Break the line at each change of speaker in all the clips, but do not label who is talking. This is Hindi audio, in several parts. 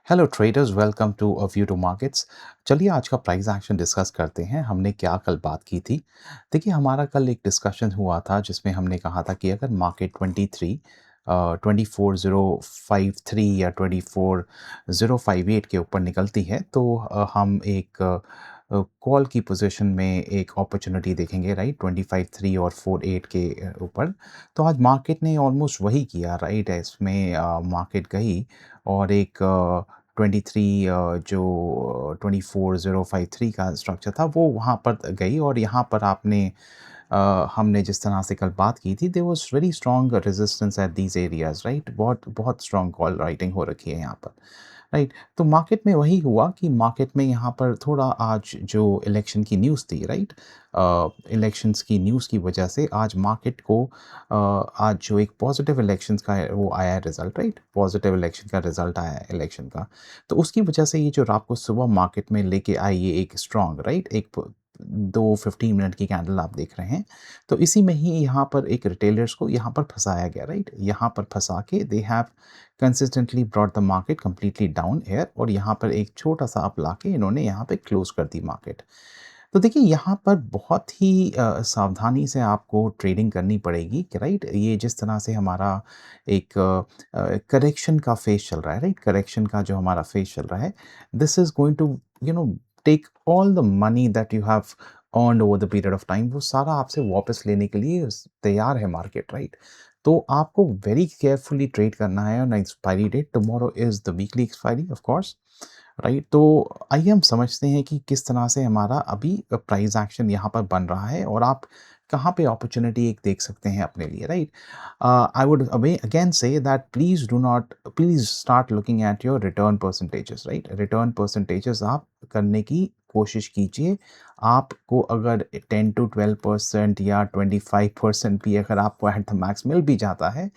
Hello traders, welcome to a view to markets. चलिए आज का प्राइस एक्शन डिस्कस करते हैं। हमने क्या कल बात की थी। देखिए हमारा कल एक डिस्कशन हुआ था जिसमें हमने कहा था कि अगर मार्केट 24,053 या 24,058 के ऊपर निकलती है तो हम एक कॉल की पोजीशन में एक अपॉर्चुनिटी देखेंगे, राइट, 25,3 और 48 के ऊपर। तो आज मार्केट ने ऑलमोस्ट वही किया, राइट। इसमें मार्केट गई और एक 23 जो 24,053 का स्ट्रक्चर था वो वहाँ पर गई और यहाँ पर हमने जिस तरह से कल बात की थी, there was very strong resistance at these areas, right. बहुत बहुत स्ट्रॉन्ग कॉल राइटिंग हो रखी है यहाँ पर, राइट। तो मार्केट में वही हुआ कि मार्केट में यहाँ पर थोड़ा आज जो इलेक्शन की न्यूज़ थी, राइट, इलेक्शंस की न्यूज़ की वजह से आज मार्केट को आज जो एक पॉजिटिव इलेक्शंस का है वो आया है रिज़ल्ट, राइट। पॉजिटिव इलेक्शन का रिज़ल्ट आया है इलेक्शन का। तो उसकी वजह से ये जो आपको सुबह मार्केट में लेके आई ये एक स्ट्रॉन्ग, राइट, एक 2 15 मिनट की कैंडल आप देख रहे हैं। तो इसी में ही यहाँ पर एक रिटेलर्स को यहाँ पर फँसाया गया, राइट। यहाँ पर फँसा के they have consistently brought the market completely down here और यहाँ पर एक छोटा-सा अप लाके इन्होंने यहाँ पे क्लोज़ कर दी मार्केट। तो देखिए यहाँ पर बहुत ही सावधानी से आपको ट्रेडिंग करनी पड़ेगी कि राइट, ये जिस तरह से हमारा एक करेक्शन का फेज़ चल रहा है, राइट, करेक्शन का जो हमारा फेज़ चल रहा है, this is going to you know take all the money that you have earned over the period of time, वो सारा आपसे वापस लेने के लिए तैयार है मार्केट, राइट। तो आपको वेरी केयरफुली ट्रेड करना है on expiry date. Tomorrow is the weekly expiry of course, right. तो आइए हम समझते हैं कि किस तरह से हमारा अभी प्राइस एक्शन यहाँ पर बन रहा है और आप कहाँ पे अपॉर्चुनिटी एक देख सकते हैं अपने लिए, right. I would again say that please start looking at your return percentages, right. Return percentages आप करने की कोशिश कीजिए। आपको अगर 10 to 12% या 25% भी अगर आपको एट द मैक्स मिल भी जाता है,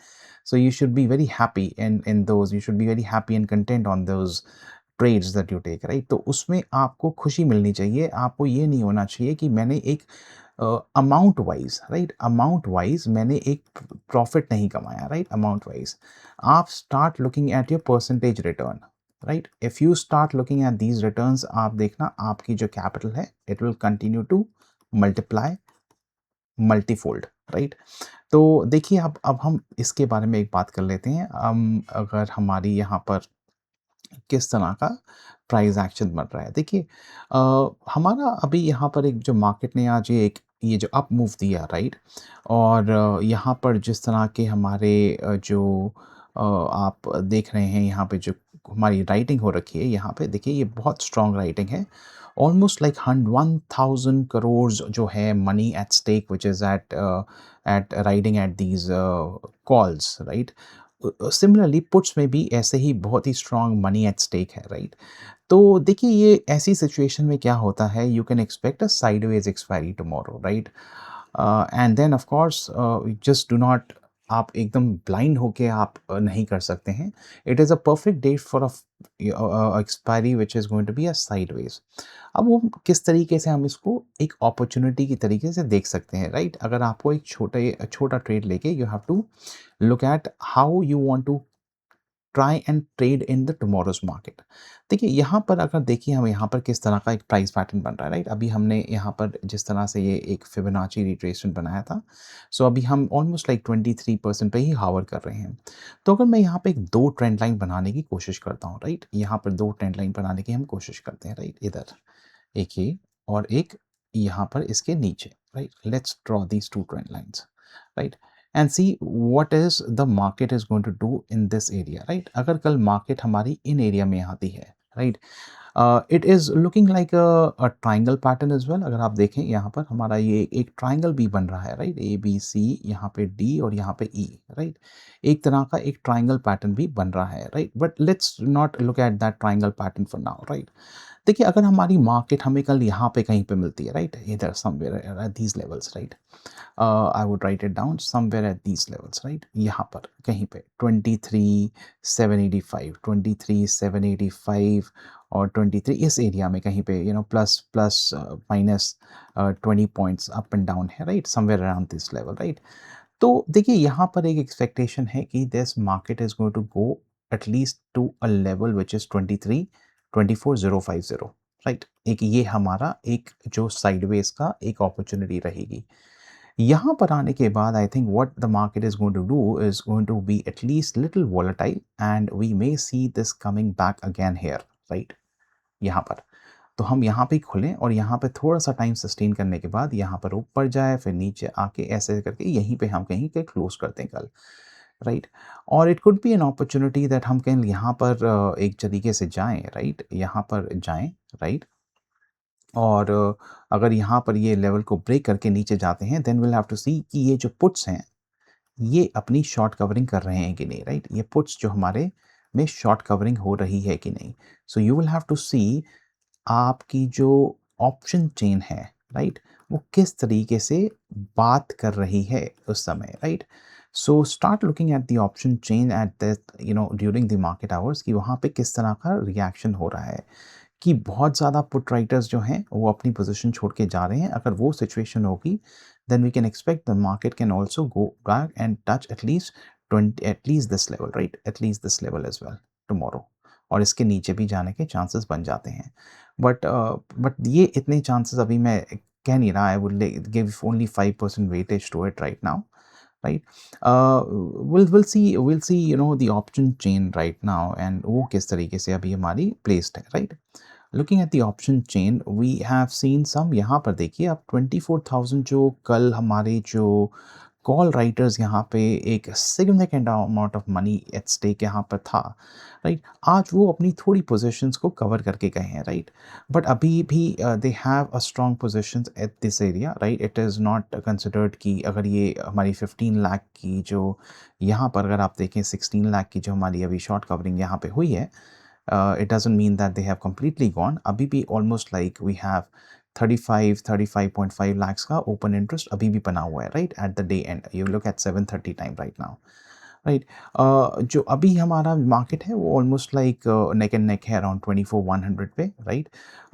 so you should be very happy in those, you should be very happy and content on those trades that you take, right. तो उसमें आपको खुशी मिलनी चाहिए। आपको ये नहीं होना चाहिए कि मैंने एक amount wise, right, amount wise मैंने एक प्रॉफिट नहीं कमाया, राइट, अमाउंट वाइज। आप start looking at your percentage return, right. If you start looking at these returns, आप देखना आपकी जो कैपिटल है it will continue to multiply multifold, right. तो देखिए अब हम इसके बारे में एक बात कर लेते हैं। अगर हमारी यहाँ पर किस तरह का प्राइस एक्शन बन रहा है। देखिए हमारा अभी यहाँ पर एक जो मार्केट ने आज ये जो अप मूव दिया, राइट। और यहाँ पर जिस तरह के हमारे आप देख रहे हैं यहाँ पे जो हमारी राइटिंग हो रखी है, यहाँ पे देखिए ये बहुत स्ट्रॉन्ग राइटिंग है। ऑलमोस्ट लाइक 1000 करोड़ जो है money at stake which is at riding at these calls, right. Similarly puts में भी ऐसे ही बहुत ही स्ट्रॉन्ग मनी एट स्टेक है, राइट। तो देखिए ये ऐसी सिचुएशन में क्या होता है, you can expect a sideways expiry tomorrow, right. And then of course just do not, आप एकदम ब्लाइंड होके आप नहीं कर सकते हैं। It is a perfect date for a expiry which is going to be a sideways. अब वो किस तरीके से हम इसको एक अपॉर्चुनिटी की तरीके से देख सकते हैं, राइट। अगर आपको एक छोटा ट्रेड लेके you have to look at how you want to try and trade in the tomorrow's market। देखिए यहाँ पर अगर देखिए हम यहाँ पर किस तरह का एक प्राइस पैटर्न बन रहा है, राइट। अभी हमने यहाँ पर जिस तरह से ये एक फिबोनाची रिट्रेसमेंट बनाया था, सो अभी हम ऑलमोस्ट लाइक 23% पे ही हावर कर रहे हैं। तो अगर मैं यहाँ पे एक दो ट्रेंड लाइन बनाने की कोशिश करता हूँ, राइट, यहाँ पर दो ट्रेंड लाइन बनाने की हम कोशिश करते हैं, राइट। इधर एक ये और एक यहाँ पर इसके नीचे, right. Let's draw these two trend lines, right, and see what is the market is going to do in this area, right. अगर कल मार्केट हमारी इन एरिया में आती है, right, it is looking like triangle pattern as well. अगर आप देखें यहाँ पर हमारा ये एक ट्राइंगल भी बन रहा है, राइट, ए बी सी, यहाँ पे डी और यहाँ पे ई, राइट। एक तरह का एक ट्राइंगल पैटर्न भी बन रहा है, right. But let's not look at that triangle pattern for now, right. देखिए अगर हमारी मार्केट हमें कल यहाँ पे कहीं पे मिलती है, राइट, इधर somewhere at these levels, right, I would write it down somewhere at these levels, right, यहाँ पर कहीं पे 23,785, 23,785 और 23 इस एरिया में कहीं पे plus plus minus 20 points up and down है, right, somewhere around this level, right. तो देखिए यहाँ पर एक एक्सपेक्टेशन है कि this market is going to go at least to a level which is 23-24,050, right. एक ये हमारा एक जो साइडवेज का एक अपॉर्चुनिटी रहेगी। यहाँ पर आने के बाद I think what the market is going to do is going to be at least little volatile and we may see this coming back again here, right. यहाँ पर तो हम यहाँ पे खुलें और यहाँ पे थोड़ा-सा टाइम सस्टेन करने के बाद यहाँ पर ऊपर जाए, फिर नीचे आके ऐसे करके यहीं पे हम कहीं पे क्लोज़ करते हैं कल, राइट? और it could be an opportunity that हम कहें यहाँ पर एक तरीके से जाएँ, राइट? यहाँ पर जाएँ, राइट? और अगर यहाँ पर ये लेवल को ब्रेक करके नीचे जाते हैं, then we will have to see कि ये जो पुट्स हैं, ये अपनी शॉर्ट कवरिंग कर रहे हैं कि नहीं, राइट? ये पुट्स जो हमारे में शॉर्ट कवरिंग हो रही है कि नहीं। So you will have to see आपकी जो ऑप्शन चेन है, राइट? वो किस तरीके से बात कर रही है उस समय, right? So start looking at the option chain at that during the market hours कि वहाँ पे किस तरह का रिएक्शन हो रहा है। कि बहुत ज़्यादा पुट राइटर्स जो हैं वो अपनी पोजीशन छोड़ के जा रहे हैं। अगर वो सिचुएशन होगी then we can expect the market can also go back and touch at least this level, right? At least this level as well tomorrow, और इसके नीचे भी जाने के चांसेस बन जाते हैं। बट ये इतने चांसेस अभी मैं कह नहीं रहा। I would give only 5% weightage to it right now, right? We'll see the option chain right now and वो किस तरीके से अभी हमारी placed है, right? Looking at the option chain we have seen some, यहाँ पर देखिए आप 24,000 जो कल हमारे जो कॉल राइटर्स यहाँ पे एक significant amount of money at stake यहाँ पर था, राइट? आज वो अपनी थोड़ी पोजीशंस को कवर करके गए हैं, राइट? बट अभी भी they have a strong positions at this area, right? It is not considered कि अगर ये हमारी 15 लाख की जो यहाँ पर अगर आप देखें 16 लाख की जो हमारी अभी शॉर्ट कवरिंग यहाँ पे हुई है, it doesn't mean that they have completely gone. अभी भी almost like we have 35.5 lakhs का open interest अभी भी बना हुआ है, right? At the day end, you look at 7:30 time right now, right? जो अभी हमारा मार्केट है वो almost like neck and neck है around 24,100 पे, right?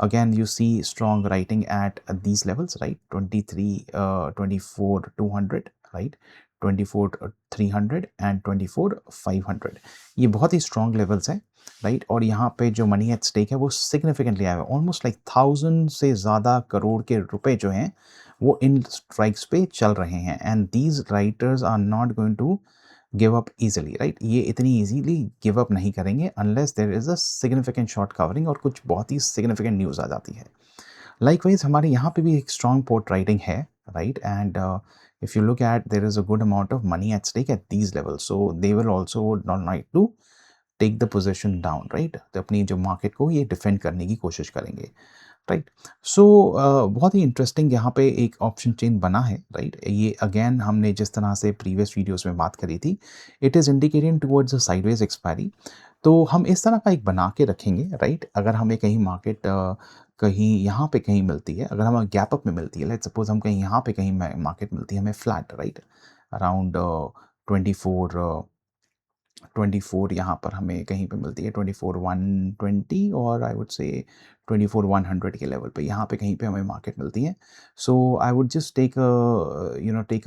Again, you see strong writing at these levels, right? 24,200, right? 24,300 and 24,500, ये बहुत ही स्ट्रॉन्ग लेवल्स हैं, राइट? और यहाँ पे जो मनी एट स्टेक है वो सिग्निफिकेंटली आया है, ऑलमोस्ट लाइक 1000 से ज़्यादा करोड़ के रुपए जो हैं वो इन स्ट्राइक्स पे चल रहे हैं and these writers are not going to give up easily, right? ये इतनी ईजिली गिव अप नहीं करेंगे unless there is a significant short covering और कुछ बहुत ही सिग्निफिकेंट न्यूज़ आ जाती है। लाइकवाइज हमारे यहाँ पे भी एक स्ट्रॉन्ग पोर्ट राइटिंग है, right? And if you look at there is a good amount of money at stake at these levels, so they will also not like to take the position down, right? तो अपनी जो मार्केट को ये डिफेंड करने की कोशिश करेंगे, राइट? सो बहुत ही इंटरेस्टिंग यहाँ पे एक ऑप्शन चेन बना है, राइट? ये अगेन हमने जिस तरह से प्रीवियस वीडियोस में बात करी थी, it is indicating towards a sideways expiry. तो हम इस तरह का एक बना के रखेंगे, राइट? अगर हमें कहीं मार्केट कहीं यहाँ पे कहीं मिलती है, अगर हमें गैप अप में मिलती है, लेट्स सपोज हम कहीं यहाँ पे कहीं मार्केट मिलती है हमें फ्लैट, राइट? अराउंड 24 24 यहाँ पर हमें कहीं पे मिलती है 24,120 और आई वुड से 24,100 के लेवल पे यहाँ पे कहीं पे हमें मार्केट मिलती है। So I would just take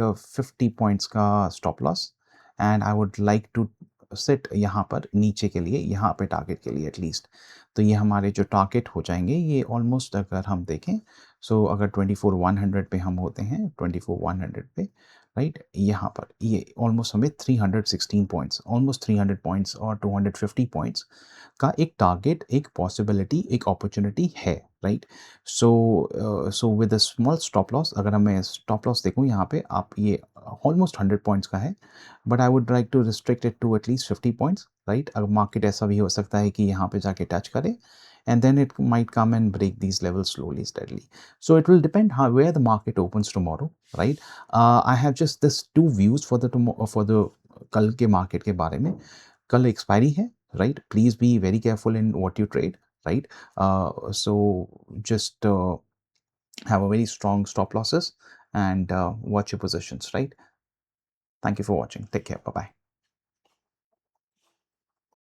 a 50 points का stop loss and I would like to set यहाँ पर नीचे के लिए, यहाँ पे टारगेट के लिए एटलीस्ट। तो ये हमारे जो टारगेट हो जाएंगे ये ऑलमोस्ट अगर हम देखें, सो अगर 24,100 पे हम होते हैं 24,100 पे, राइट? यहाँ पर ये ऑलमोस्ट हमें 316 पॉइंट्स, ऑलमोस्ट 300 पॉइंट्स और 250 पॉइंट्स का एक टारगेट, एक पॉसिबिलिटी, एक अपॉर्चुनिटी है, right? So with a small stop loss, अगर मैं स्टॉप लॉस देखूँ यहाँ पे आप ये ऑलमोस्ट 100 पॉइंट्स का है, but I would like to restrict it to at least 50 points, right? अगर मार्केट ऐसा भी हो सकता है कि यहाँ पे जाके टच करे and then it might come and break these levels slowly steadily, so it will depend how where the market opens tomorrow, right? I have just this two views for the कल के मार्केट के बारे में। कल एक्सपायरी है, right? Please be very careful in what you trade, right? So just have a very strong stop losses and watch your positions, right? Thank you for watching. Take care. Bye bye.